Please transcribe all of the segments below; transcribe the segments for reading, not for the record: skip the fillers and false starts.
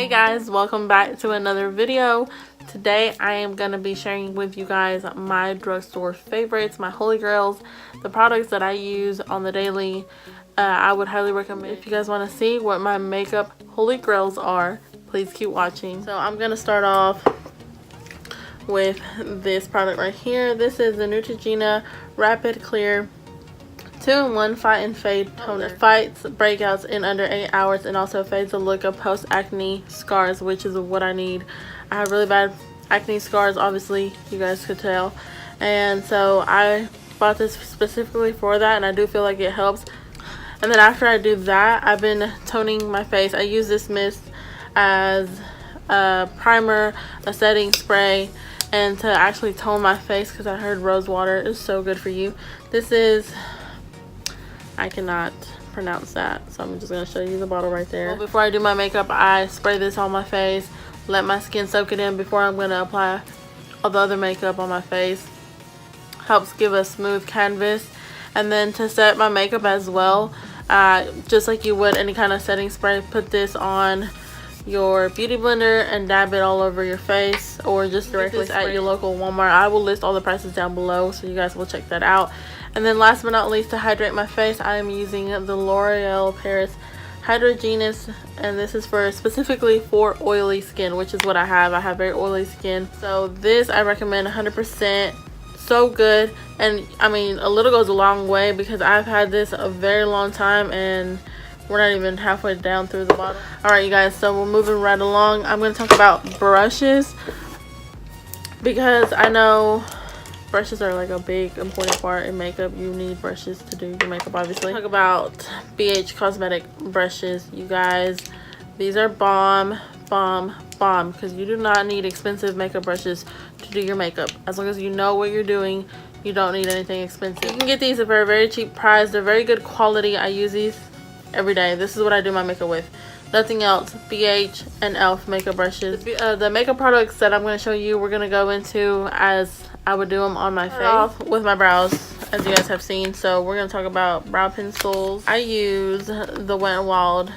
Hey guys, welcome back to another video. Today I am going to be sharing with you guys my drugstore favorites, my holy grails, the products that I use on the daily. I would highly recommend. If you guys want to see what my makeup holy grails are, please keep watching. So I'm going to start off with this product right here. This is the Neutrogena Rapid Clear 2-in-1 Fight and Fade Toner. Fights breakouts in under 8 hours and also fades the look of post-acne scars, which is what I need. I have really bad acne scars, obviously, you guys could tell. And so I bought this specifically for that, and I do feel like it helps. And then after I do that, I've been toning my face. I use this mist as a primer, a setting spray, and to actually tone my face because I heard rose water is so good for you. This is... I cannot pronounce that, so I'm just going to show you the bottle right there. Well, before I do my makeup, I spray this on my face, let my skin soak it in before I'm going to apply all the other makeup on my face. Helps give a smooth canvas. And then to set my makeup as well, just like you would any kind of setting spray, put this on your beauty blender and dab it all over your face, or just directly at your local Walmart. I will list all the prices down below, so you guys will check that out. And then last but not least, to hydrate my face, I am using the L'Oreal Paris Hydra, and this is specifically for oily skin, which is what I have. I have very oily skin, so this I recommend 100%. So good. And I mean, a little goes a long way because I've had this a very long time and we're not even halfway down through the bottle. Alright you guys, so we're moving right along. I'm going to talk about brushes because I know brushes are like a big important part in makeup. You need brushes to do your makeup, obviously. Talk about BH cosmetic brushes, you guys. These are bomb because you do not need expensive makeup brushes to do your makeup. As long as you know what you're doing, you don't need anything expensive. You can get these at a very cheap price. They're very good quality. I use these every day. This is what I do my makeup with. Nothing else. BH and ELF makeup brushes. The makeup products that I'm going to show you, we're going to go into as I would do them on my face. Off with my brows, as you guys have seen. So we're going to talk about brow pencils. I use the WetnWild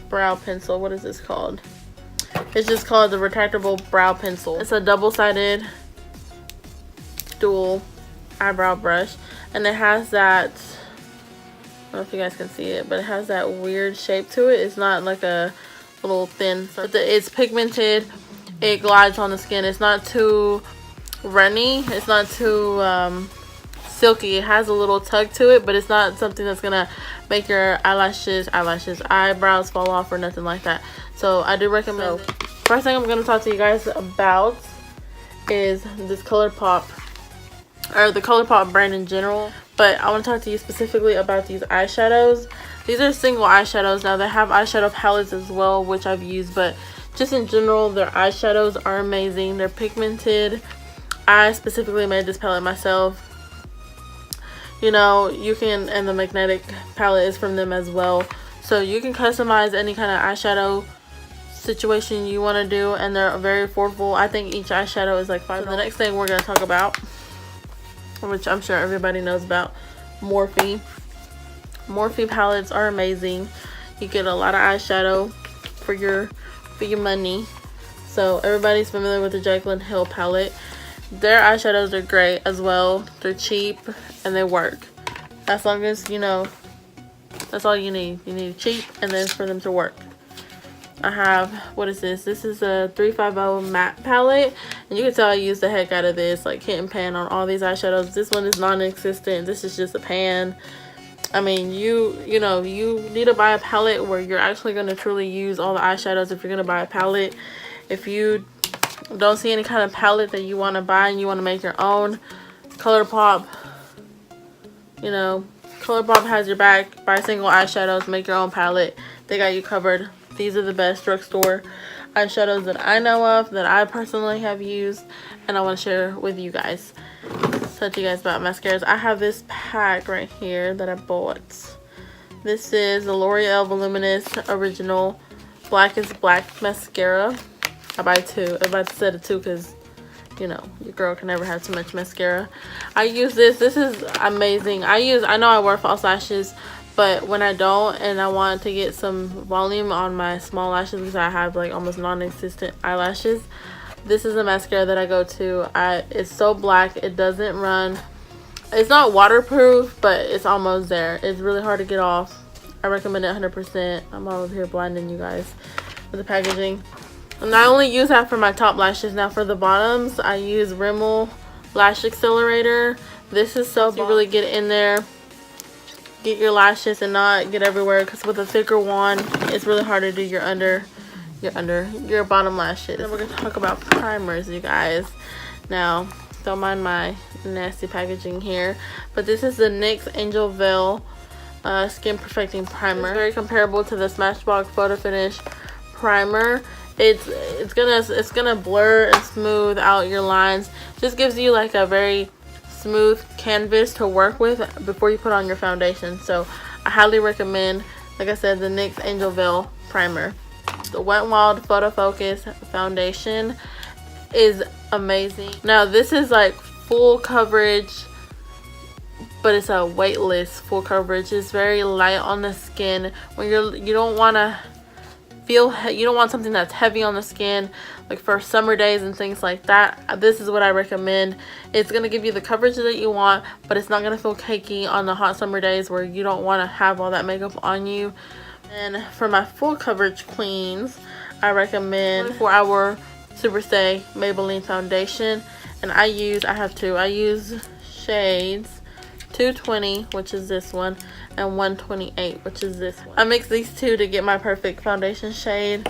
brow pencil. What is this called? It's just called the Retractable brow pencil. It's a double-sided dual eyebrow brush, and it has that, I don't know if you guys can see it, but it has that weird shape to it. It's not like a little thin, but it's pigmented. It glides on the skin. It's not too runny. It's not too silky. It has a little tug to it, but it's not something that's gonna make your eyebrows fall off or nothing like that. So I do recommend it. First thing I'm gonna talk to you guys about is this ColourPop, or the ColourPop brand in general. But I want to talk to you specifically about these eyeshadows. These are single eyeshadows. Now they have eyeshadow palettes as well, which I've used, but just in general, their eyeshadows are amazing. They're pigmented. I specifically made this palette myself. You know, you can, and the magnetic palette is from them as well. So you can customize any kind of eyeshadow situation you want to do, and they're very affordable. I think each eyeshadow is like $5. So the next thing we're going to talk about, which I'm sure everybody knows about, Morphe. Morphe palettes are amazing. You get a lot of eyeshadow for your money. So everybody's familiar with the Jaclyn Hill palette. Their eyeshadows are great as well. They're cheap and they work. As long as, you know, that's all you need. You need cheap and then for them to work. I have, what is this? This is a 350 matte palette, and you can tell I use the heck out of this, like hit and pan on all these eyeshadows. This one is non-existent. This is just a pan. I mean, you know, you need to buy a palette where you're actually going to truly use all the eyeshadows if you're going to buy a palette. If you don't see any kind of palette that you want to buy and you want to make your own, ColourPop, you know, ColourPop has your back. Buy single eyeshadows, make your own palette. They got you covered. These are the best drugstore eyeshadows that I know of, that I personally have used, and I want to share with you guys. Talk to you guys about mascaras. I have this pack right here that I bought. This is the L'Oreal Voluminous Original Black is Black Mascara. I buy two. I'm about to set it two because, you know, your girl can never have too much mascara. I use this. This is amazing. I know I wear false lashes, But when I don't and I want to get some volume on my small lashes, because I have like almost non-existent eyelashes, this is a mascara that I go to. It's so black, it doesn't run. It's not waterproof, but it's almost there. It's really hard to get off. I recommend it 100%. I'm all over here blinding you guys with the packaging. And I only use that for my top lashes. Now for the bottoms, I use Rimmel Lash Accelerator. This is so you really get in there, get your lashes and not get everywhere, because with a thicker wand, it's really hard to do your bottom lashes. Then we're gonna talk about primers, you guys. Now, don't mind my nasty packaging here, but this is the NYX Angel Viel Skin Perfecting Primer. It's very comparable to the Smashbox Photo Finish Primer. It's gonna blur and smooth out your lines. Just gives you like a very smooth canvas to work with before you put on your foundation. So I highly recommend, like I said, the NYX Angel Viel Primer. The WetnWild Photo Focus Foundation is amazing. Now this is like full coverage, but it's a weightless full coverage. It's very light on the skin. When you don't want something that's heavy on the skin, like for summer days and things like that. This is what I recommend. It's gonna give you the coverage that you want, but it's not gonna feel cakey on the hot summer days where you don't want to have all that makeup on you. And for my full coverage queens, I recommend 24-hour Superstay Maybelline foundation. And I have two. I use shades 220, which is this one, and 128, which is this one. I mix these two to get my perfect foundation shade.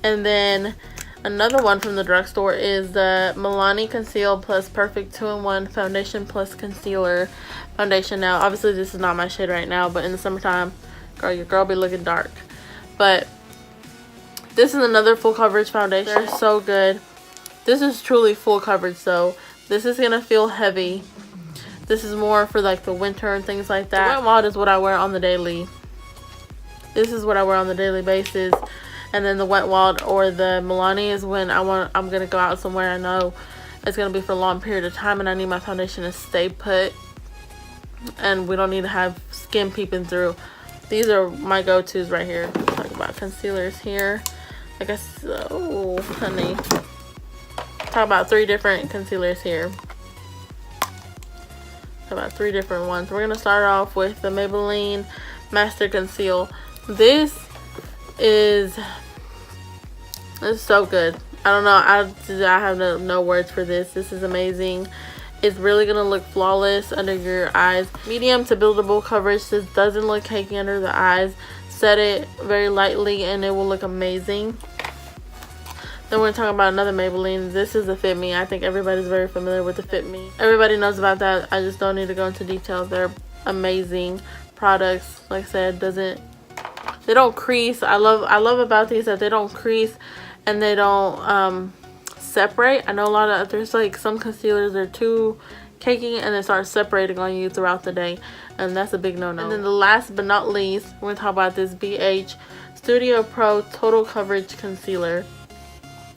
And then another one from the drugstore is the Milani Conceal Plus Perfect 2-in-1 Foundation Plus Concealer Foundation. Now, obviously this is not my shade right now, but in the summertime, girl, your girl be looking dark. But this is another full coverage foundation. They're so good. This is truly full coverage, so this is gonna feel heavy. This is more for like the winter and things like that. The WetnWild is what I wear on the daily. This is what I wear on the daily basis. And then the WetnWild or the Milani is when I'm gonna go out somewhere. I know it's gonna be for a long period of time and I need my foundation to stay put. And we don't need to have skin peeping through. These are my go-tos right here. Talk about concealers here. I guess, oh honey. Talk about 3 different concealers here. Talk about 3 different ones. We're gonna start off with the Maybelline Master Conceal. This is so good. I don't know. I have no words for this. This is amazing. It's really gonna look flawless under your eyes. Medium to buildable coverage. This doesn't look cakey under the eyes. Set it very lightly and it will look amazing. Then we're talking about another Maybelline. This is the Fit Me. I think everybody's very familiar with the Fit Me. Everybody knows about that. I just don't need to go into detail. They're amazing products. Like I said, they don't crease. I love about these that they don't crease and they don't separate. I know a lot of there's like some concealers are too cakey and they start separating on you throughout the day, and that's a big no-no. And then the last but not least, we're gonna talk about this BH Studiopro Total Coverage Concealer.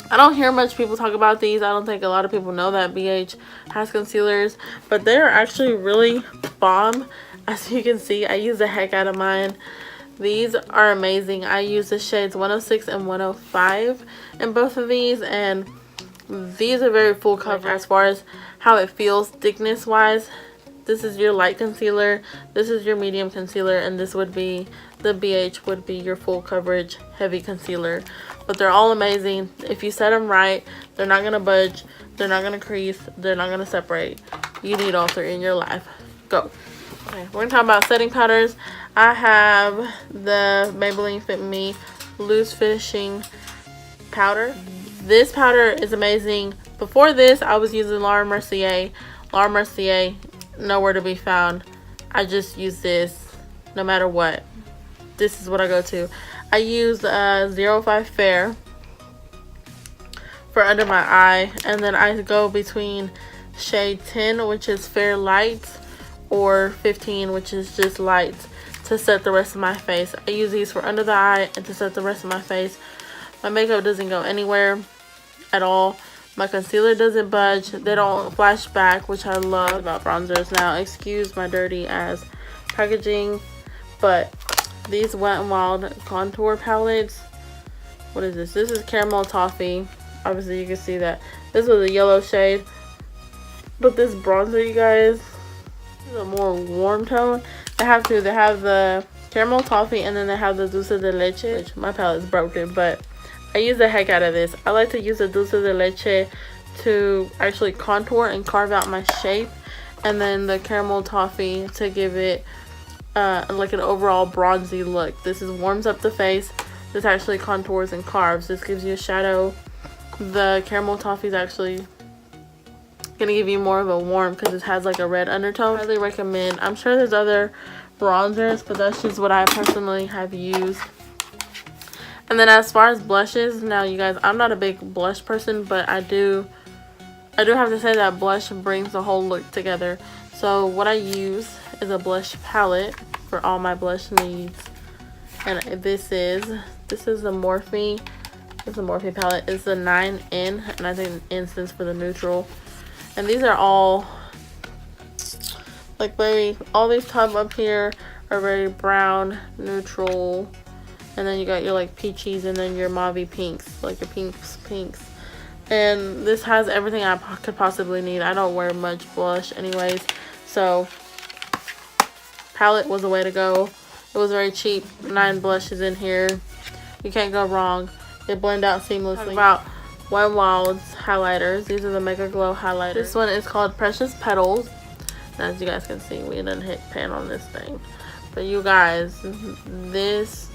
I don't hear much people talk about these. I don't think a lot of people know that BH has concealers, but they're actually really bomb. As you can see, I use the heck out of mine. These are amazing. I use the shades 106 and 105 in both of these, and these are very full coverage as far as how it feels thickness wise. This is your light concealer, this is your medium concealer, and this would be the BH would be your full coverage heavy concealer. But they're all amazing. If you set them right, they're not gonna budge, they're not gonna crease, they're not gonna separate. You need all 3 in your life. Go. Okay, we're gonna talk about setting powders. I have the Maybelline Fit Me Loose Finishing Powder. This powder is amazing. Before this, I was using Laura Mercier. Laura Mercier, nowhere to be found. I just use this no matter what. This is what I go to. I use 05 Fair for under my eye, and then I go between shade 10, which is Fair Light, or 15, which is just light, to set the rest of my face. I use these for under the eye and to set the rest of my face. My makeup doesn't go anywhere at all. My concealer doesn't budge. They don't flash back, which I love about bronzers. Now, excuse my dirty ass packaging. But these Wet n Wild contour palettes, what is this? This is Caramel Toffee. Obviously you can see that this was a yellow shade, but this bronzer, you guys, is a more warm tone. They have the Caramel Toffee, and then they have the Dulce de Leche, which my palette is broken, but I use the heck out of this. I like to use the Dulce de Leche to actually contour and carve out my shape, and then the Caramel Toffee to give it like an overall bronzy look. This warms up the face. This actually contours and carves. This gives you a shadow. The Caramel Toffee is actually gonna give you more of a warm because it has like a red undertone. I highly recommend. I'm sure there's other bronzers, but that's just what I personally have used. And then as far as blushes, now you guys, I'm not a big blush person, but I do have to say that blush brings the whole look together. So what I use is a blush palette for all my blush needs, and this is the Morphe. It's a Morphe palette. It's the 9N, and I think N stands for the neutral. And these are all like all these top up here are very brown, neutral, and then you got your like peachies, and then your mauve pinks, like your pinks. And this has everything I could possibly need. I don't wear much blush anyways, so palette was the way to go. It was very cheap. 9 blushes in here. You can't go wrong. They blend out seamlessly. About WetnWild's highlighters. These are the MegaGlow highlighters. This one is called Precious Petals. As you guys can see, we didn't hit pan on this thing. But you guys, this,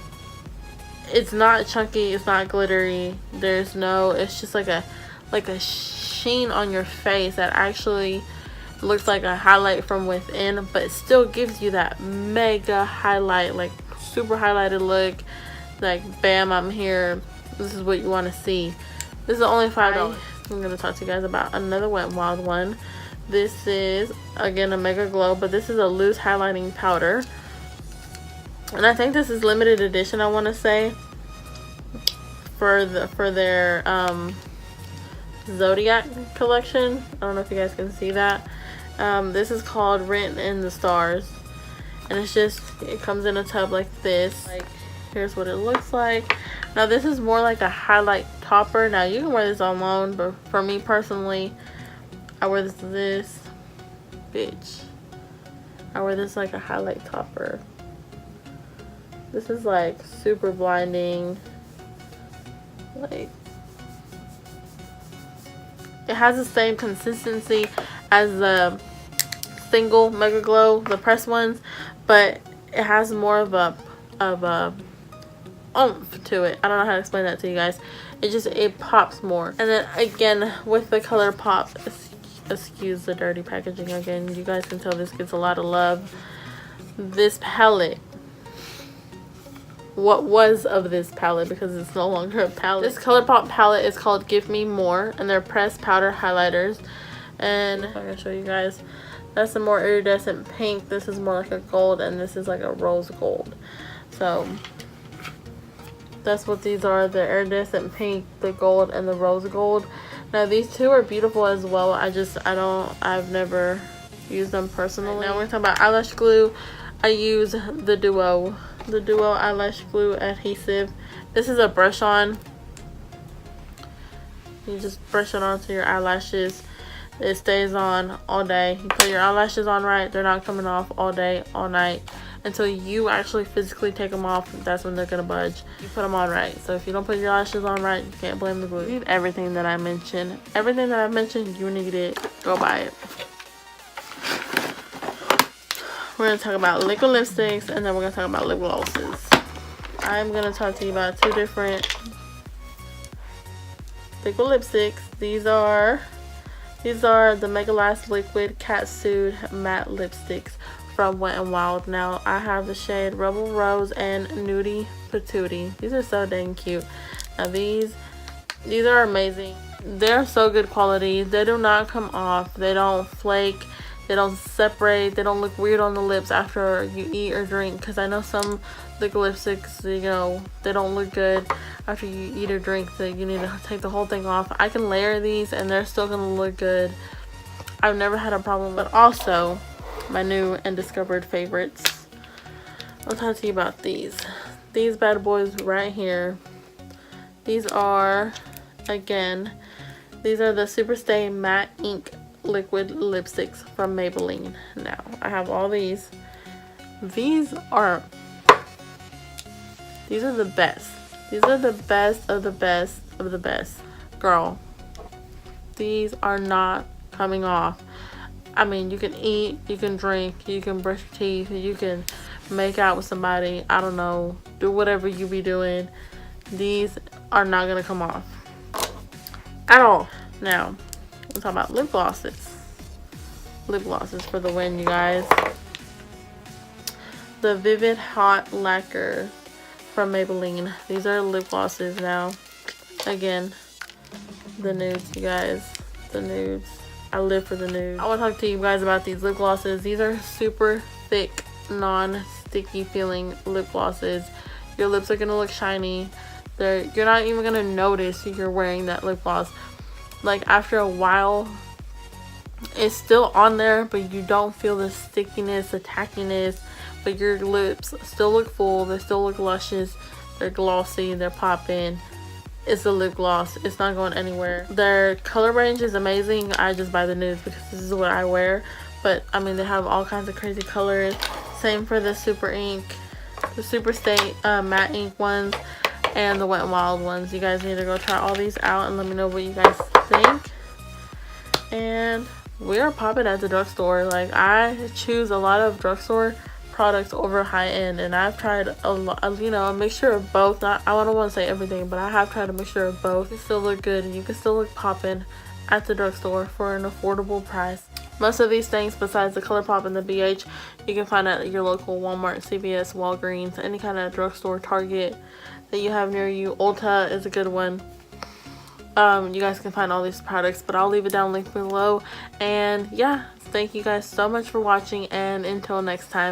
it's not chunky, it's not glittery. It's just like a sheen on your face that actually looks like a highlight from within, but it still gives you that mega highlight, like super highlighted look. Like, bam, I'm here. This is what you want to see. This is only $5. I'm going to talk to you guys about another Wet n Wild one. This is, again, a MegaGlow, but this is a loose highlighting powder. And I think this is limited edition, I want to say, for their Zodiac collection. I don't know if you guys can see that. This is called Written in the Stars. And it comes in a tub like this. Like, here's what it looks like. Now this is more like a highlight topper. Now you can wear this alone, but for me personally, I wear this bitch. I wear this like a highlight topper. This is like super blinding. Like, it has the same consistency as the single MegaGlow, the pressed ones, but it has more of a oomph to it. I don't know how to explain that to you guys. It pops more. And then again with the ColourPop, excuse the dirty packaging again, you guys can tell this gets a lot of love. This palette, what was of this palette, because it's no longer a palette. This ColourPop palette is called Give Me More, and they're pressed powder highlighters. And I'm gonna show you guys. That's a more iridescent pink. This is more like a gold, and this is like a rose gold. So that's what these are, the iridescent pink, the gold, and the rose gold. Now these two are beautiful as well. I've never used them personally. Now we're talking about eyelash glue. I use the Duo eyelash glue adhesive. This is a brush on. You just brush it onto your eyelashes. It stays on all day. You put your eyelashes on right, they're not coming off all day, all night. Until you actually physically take them off, that's when they're gonna budge. You put them on right. So if you don't put your lashes on right, you can't blame the glue. You need everything that I mentioned. Everything that I mentioned, you need it. Go buy it. We're gonna talk about liquid lipsticks, and then we're gonna talk about lip glosses. I'm gonna talk to you about 2 different liquid lipsticks. These are the Mega Last Liquid Catsuit Matte Lipsticks from Wet n Wild. Now I have the shade Rebel Rose and Nudie Patootie. These are so dang cute. Now these are amazing. They're so good quality. They do not come off. They don't flake. They don't separate. They don't look weird on the lips after you eat or drink. Because I know some liquid lipsticks, you know, they don't look good after you eat or drink. So you need to take the whole thing off. I can layer these and they're still going to look good. I've never had a problem. But also, my new and discovered favorites. I'll talk to you about these. These bad boys right here. These are, again, these are the Superstay Matte Ink Liquid Lipsticks from Maybelline. Now, I have all these. These are the best. These are the best of the best of the best. Girl, these are not coming off. I mean, you can eat, you can drink, you can brush your teeth, you can make out with somebody, I don't know, do whatever you be doing. These are not gonna come off at all. Now, we'll talk about lip glosses. Lip glosses for the win, you guys. The Vivid Hot Lacquer from Maybelline. These are lip glosses now. Again, the nudes, you guys. The nudes. I live for the nudes. I want to talk to you guys about these lip glosses. These are super thick, non-sticky feeling lip glosses. Your lips are gonna look shiny. You're not even gonna notice you're wearing that lip gloss. Like, after a while, it's still on there, but you don't feel the stickiness, the tackiness, but your lips still look full, they still look luscious, they're glossy, they're popping. It's a lip gloss, it's not going anywhere. Their color range is amazing. I just buy the nudes because this is what I wear, but I mean, they have all kinds of crazy colors. Same for the Superstay matte ink ones and the WetnWild ones. You guys need to go try all these out and let me know what you guys think. And we are popping at the drugstore. Like, I choose a lot of drugstore products over high-end, and I've tried a lot, you know, a mixture of both. I don't want to say everything, but I have tried a mixture of both. You still look good and you can still look popping at the drugstore for an affordable price. Most of these things, besides the ColourPop and the BH, you can find at your local Walmart, CVS, Walgreens, any kind of drugstore, Target that you have near you. Ulta is a good one. You guys can find all these products, but I'll leave it down linked below. And yeah, thank you guys so much for watching, and until next time.